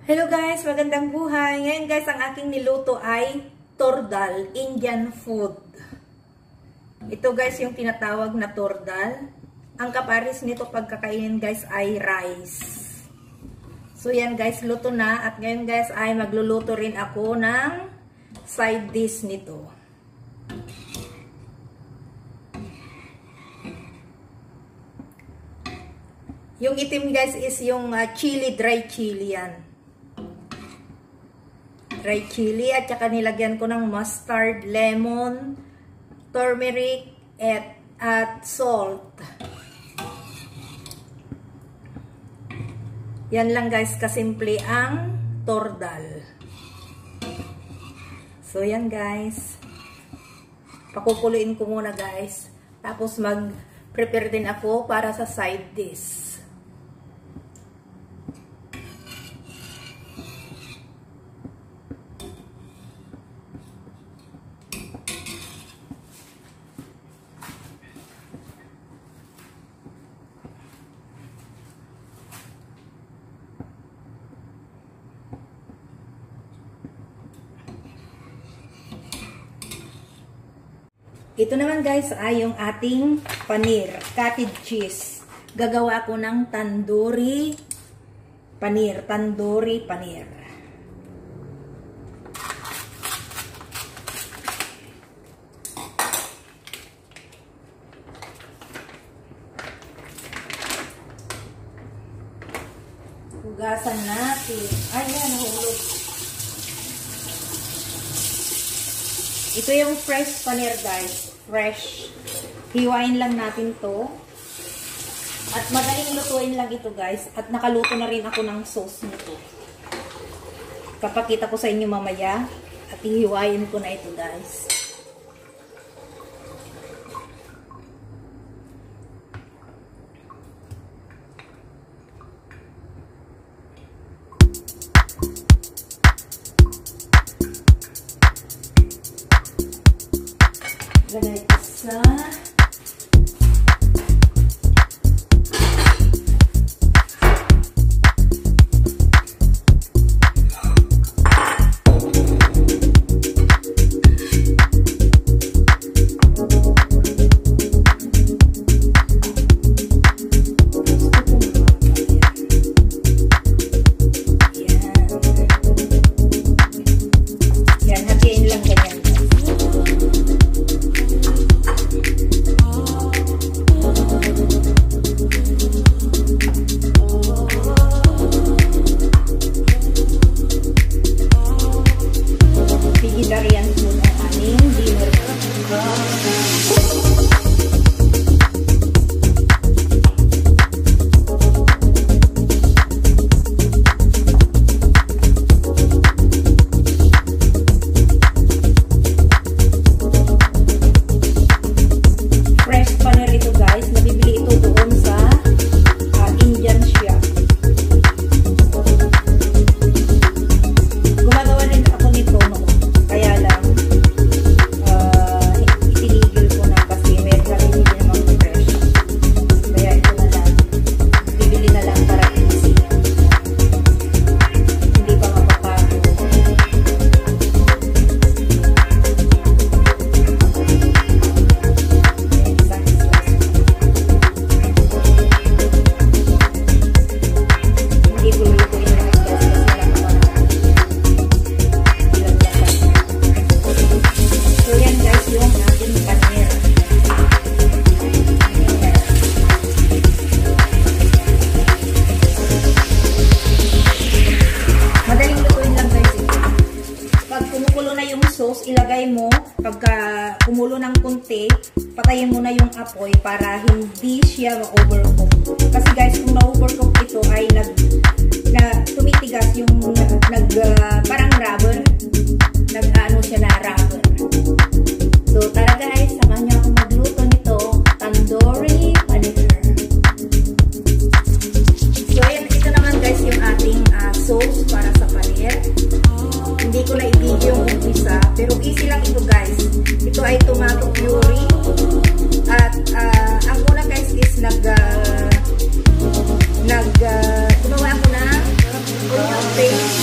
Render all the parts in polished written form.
Hello guys, magandang buhay. Ngayon guys, ang aking niluto ay tordal, Indian food. Ito guys yung tinatawag na tordal. Ang kaparis nito pagkakainin guys ay rice. So yan guys, luto na. At ngayon guys ay magluluto rin ako ng side dish nito. Yung itim guys is yung chili, dry chili yan. Dry chili at saka nilagyan ko ng mustard, lemon, turmeric at salt. Yan lang guys, kasimple ang tordal. So yan guys. Pakukuluin ko muna guys. Tapos mag-prepare din ako para sa side dish. Ito naman guys ay yung ating paneer, cottage cheese. Gagawa ko ng tandoori paneer, Hugasan natin. Ayan, nahulog. Ito yung fresh paneer guys. Fresh. Hiwain lang natin to. At madaling lutuin lang ito guys. At nakaluto na rin ako ng sauce nito. Kapakita ko sa inyo mamaya. At hiwain ko na ito guys. Ganyan isa. Yan, hatiin lang ganyan. Vegetarian food ang aming dinner. Fresh paneer ito guys. Nabibili ito doon sa Indian shop. Gumagawa rin ako nito noon. Kaya lang, itinigil ko na kasi medyo hindi naman fresh. Kaya ito na lang. Bibili na lang para easy. Hindi pa mapapago. Hindi ko lutuin na kasi wala pa. So yan guys yung ating paneer. Madaling lutuin lang guys ito. Pag kumukulo na yung sauce, ilagay mo. Pagka kumulo ng kunti, patayin mo na yung apoy para hindi siya ma-overcook. Kasi guys, kung na-overcook ito ay tumitigas yung parang rubber. Nag-ano siya na rubber. So tara guys, samahan niyo ako magluto nito, tandoori paneer. So ayan, ito naman guys yung ating sauce para sa paneer. Hindi ko na i-video yung umpisa, pero easy lang ito guys. Ito ay tomato puree. At ang una guys is gumawa ako ng onion paste.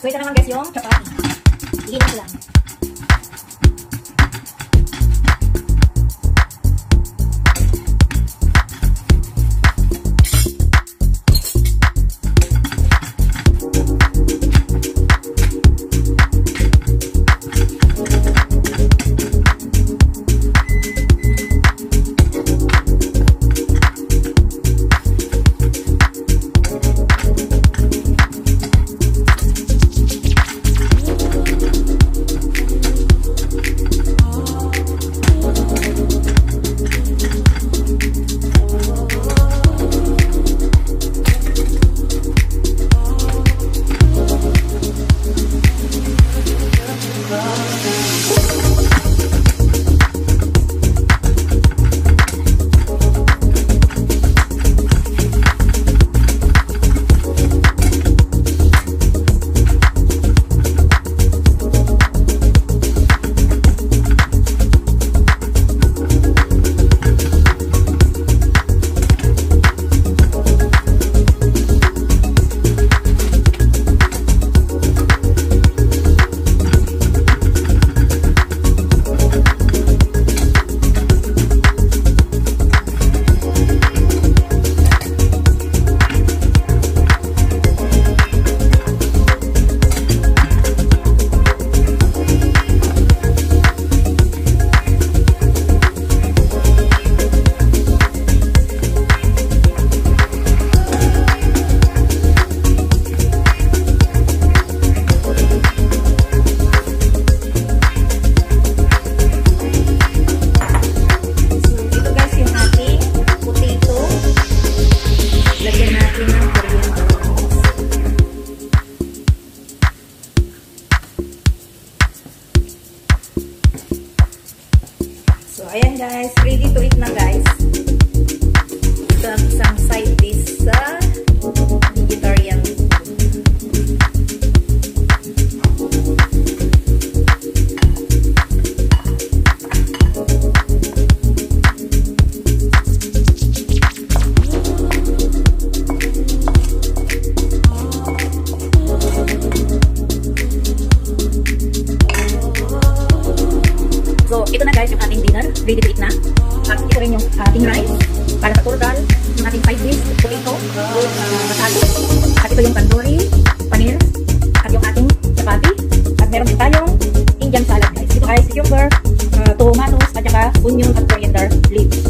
So, ito naman guys yung chapati. Iinit lang. So, ayan guys. Ready to eat na guys. Ito ang isang side dish sa vegetarian food. So, ito na guys yung ating dinner. Ready to eat na. At ito rin yung ating rice. Para sa turgal, yung ating side dish, potato, masalo. At ito yung tandoori, paneer. At yung ating chapati. At meron din tayong Indian salad guys. Ito guys, cucumber, tomatoes, at saka onion at coriander leaves.